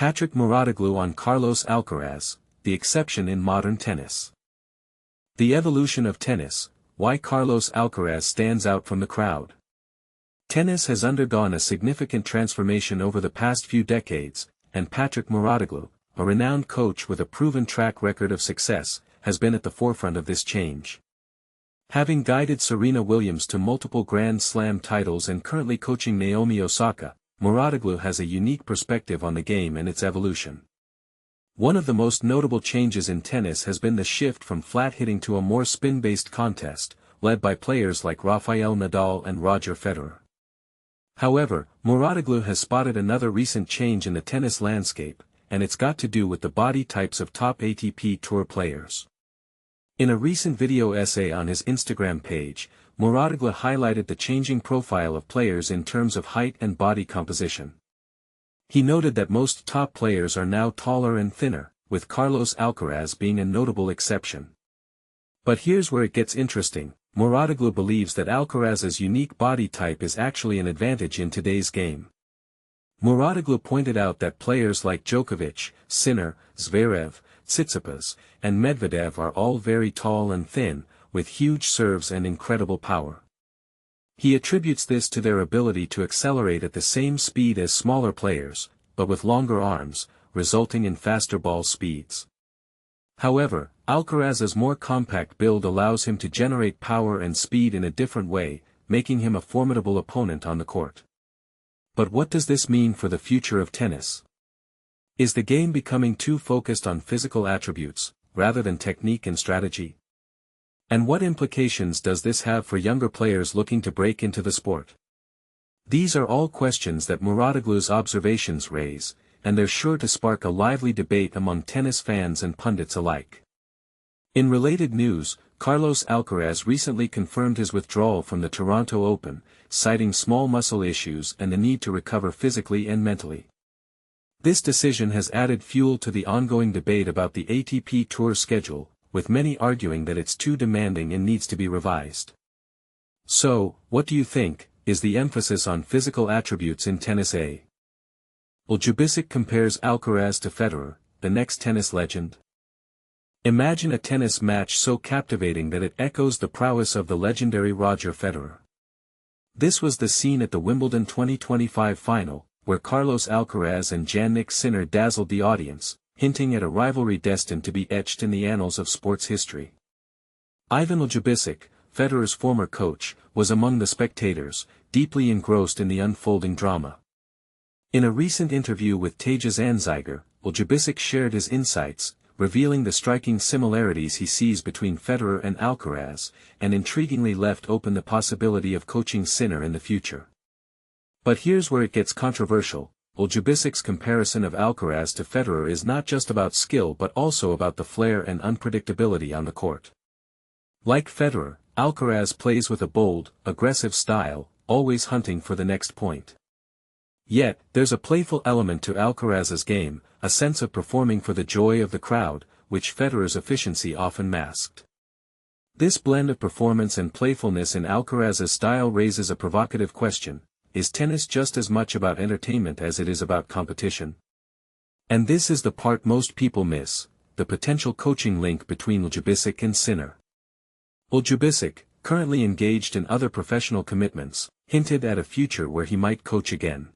Patrick Mouratoglou on Carlos Alcaraz, the exception in modern tennis. The evolution of tennis, why Carlos Alcaraz stands out from the crowd. Tennis has undergone a significant transformation over the past few decades, and Patrick Mouratoglou, a renowned coach with a proven track record of success, has been at the forefront of this change. Having guided Serena Williams to multiple Grand Slam titles and currently coaching Naomi Osaka, Mouratoglou has a unique perspective on the game and its evolution. One of the most notable changes in tennis has been the shift from flat hitting to a more spin-based contest, led by players like Rafael Nadal and Roger Federer. However, Mouratoglou has spotted another recent change in the tennis landscape, and it's got to do with the body types of top ATP Tour players. In a recent video essay on his Instagram page, Mouratoglou highlighted the changing profile of players in terms of height and body composition. He noted that most top players are now taller and thinner, with Carlos Alcaraz being a notable exception. But here's where it gets interesting. Mouratoglou believes that Alcaraz's unique body type is actually an advantage in today's game. Mouratoglou pointed out that players like Djokovic, Sinner, Zverev, Tsitsipas, and Medvedev are all very tall and thin, with huge serves and incredible power. He attributes this to their ability to accelerate at the same speed as smaller players, but with longer arms, resulting in faster ball speeds. However, Alcaraz's more compact build allows him to generate power and speed in a different way, making him a formidable opponent on the court. But what does this mean for the future of tennis? Is the game becoming too focused on physical attributes, rather than technique and strategy? And what implications does this have for younger players looking to break into the sport? These are all questions that Mouratoglou's observations raise, and they're sure to spark a lively debate among tennis fans and pundits alike. In related news, Carlos Alcaraz recently confirmed his withdrawal from the Toronto Open, citing small muscle issues and the need to recover physically and mentally. This decision has added fuel to the ongoing debate about the ATP Tour schedule, with many arguing that it's too demanding and needs to be revised. So, what do you think? Is the emphasis on physical attributes in tennis a? Ljubicic compares Alcaraz to Federer, the next tennis legend. Imagine a tennis match so captivating that it echoes the prowess of the legendary Roger Federer. This was the scene at the Wimbledon 2025 final, where Carlos Alcaraz and Jannik Sinner dazzled the audience, hinting at a rivalry destined to be etched in the annals of sports history. Ivan Ljubicic, Federer's former coach, was among the spectators, deeply engrossed in the unfolding drama. In a recent interview with Tejas Anziger, Ljubicic shared his insights, revealing the striking similarities he sees between Federer and Alcaraz, and intriguingly left open the possibility of coaching Sinner in the future. But here's where it gets controversial. Ljubicic's comparison of Alcaraz to Federer is not just about skill but also about the flair and unpredictability on the court. Like Federer, Alcaraz plays with a bold, aggressive style, always hunting for the next point. Yet, there's a playful element to Alcaraz's game, a sense of performing for the joy of the crowd, which Federer's efficiency often masked. This blend of performance and playfulness in Alcaraz's style raises a provocative question: is tennis just as much about entertainment as it is about competition? And this is the part most people miss, the potential coaching link between Ljubicic and Sinner. Ljubicic, currently engaged in other professional commitments, hinted at a future where he might coach again.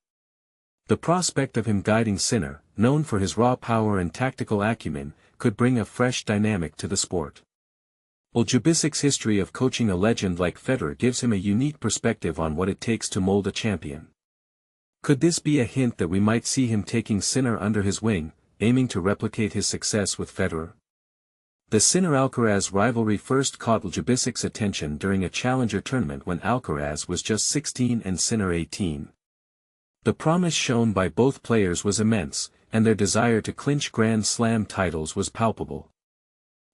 The prospect of him guiding Sinner, known for his raw power and tactical acumen, could bring a fresh dynamic to the sport. Ljubicic's history of coaching a legend like Federer gives him a unique perspective on what it takes to mold a champion. Could this be a hint that we might see him taking Sinner under his wing, aiming to replicate his success with Federer? The Sinner-Alcaraz rivalry first caught Ljubicic's attention during a challenger tournament when Alcaraz was just 16 and Sinner 18. The promise shown by both players was immense, and their desire to clinch Grand Slam titles was palpable.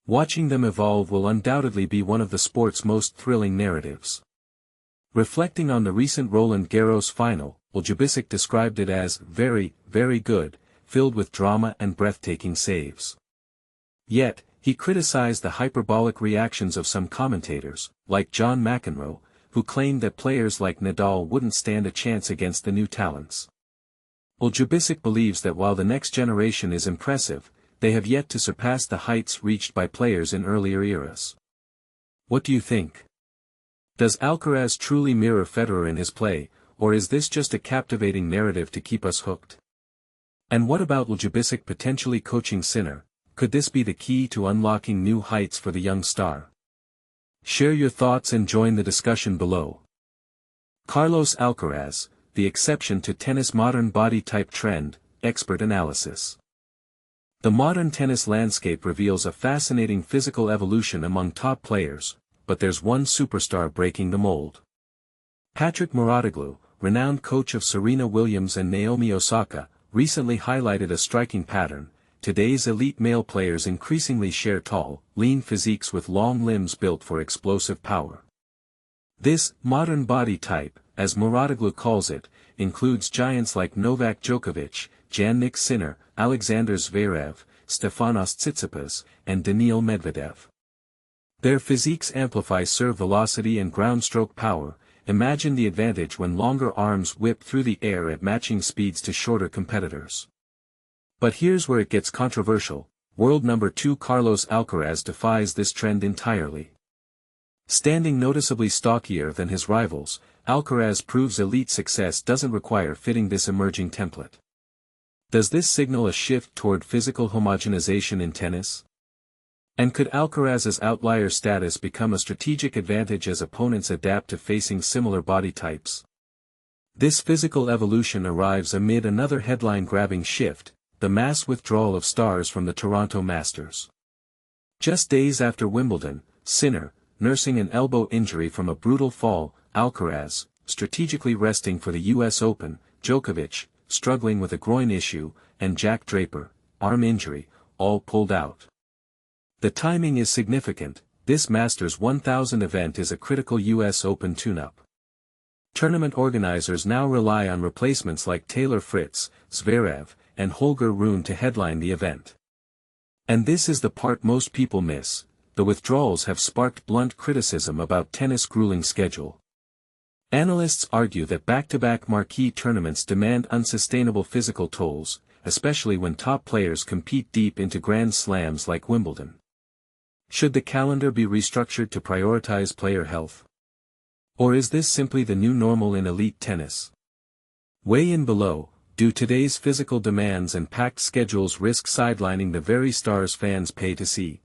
Watching them evolve will undoubtedly be one of the sport's most thrilling narratives. Reflecting on the recent Roland Garros final, Ljubicic described it as very, very good, filled with drama and breathtaking saves. Yet, he criticized the hyperbolic reactions of some commentators, like John McEnroe, who claimed that players like Nadal wouldn't stand a chance against the new talents. Ljubicic believes that while the next generation is impressive, they have yet to surpass the heights reached by players in earlier eras. What do you think? Does Alcaraz truly mirror Federer in his play, or is this just a captivating narrative to keep us hooked? And what about Ljubicic potentially coaching Sinner? Could this be the key to unlocking new heights for the young star? Share your thoughts and join the discussion below. Carlos Alcaraz, the exception to tennis modern body type trend, expert analysis. The modern tennis landscape reveals a fascinating physical evolution among top players, but there's one superstar breaking the mold. Patrick Mouratoglou, renowned coach of Serena Williams and Naomi Osaka, recently highlighted a striking pattern. Today's elite male players increasingly share tall, lean physiques with long limbs built for explosive power. This modern body type, as Mouratoglou calls it, includes giants like Novak Djokovic, Jannik Sinner, Alexander Zverev, Stefanos Tsitsipas, and Daniil Medvedev. Their physiques amplify serve velocity and ground stroke power. Imagine the advantage when longer arms whip through the air at matching speeds to shorter competitors. But here's where it gets controversial. World number 2 Carlos Alcaraz defies this trend entirely. Standing noticeably stockier than his rivals, Alcaraz proves elite success doesn't require fitting this emerging template. Does this signal a shift toward physical homogenization in tennis? And could Alcaraz's outlier status become a strategic advantage as opponents adapt to facing similar body types? This physical evolution arrives amid another headline-grabbing shift, the mass withdrawal of stars from the Toronto Masters. Just days after Wimbledon, Sinner, nursing an elbow injury from a brutal fall, Alcaraz, strategically resting for the US Open, Djokovic, struggling with a groin issue, and Jack Draper, arm injury, all pulled out. The timing is significant. This Masters 1000 event is a critical US Open tune-up. Tournament organizers now rely on replacements like Taylor Fritz, Zverev, and Holger Rune to headline the event. And this is the part most people miss. The withdrawals have sparked blunt criticism about tennis' grueling schedule. Analysts argue that back-to-back marquee tournaments demand unsustainable physical tolls, especially when top players compete deep into Grand Slams like Wimbledon. Should the calendar be restructured to prioritize player health? Or is this simply the new normal in elite tennis? Weigh in below. Do today's physical demands and packed schedules risk sidelining the very stars fans pay to see?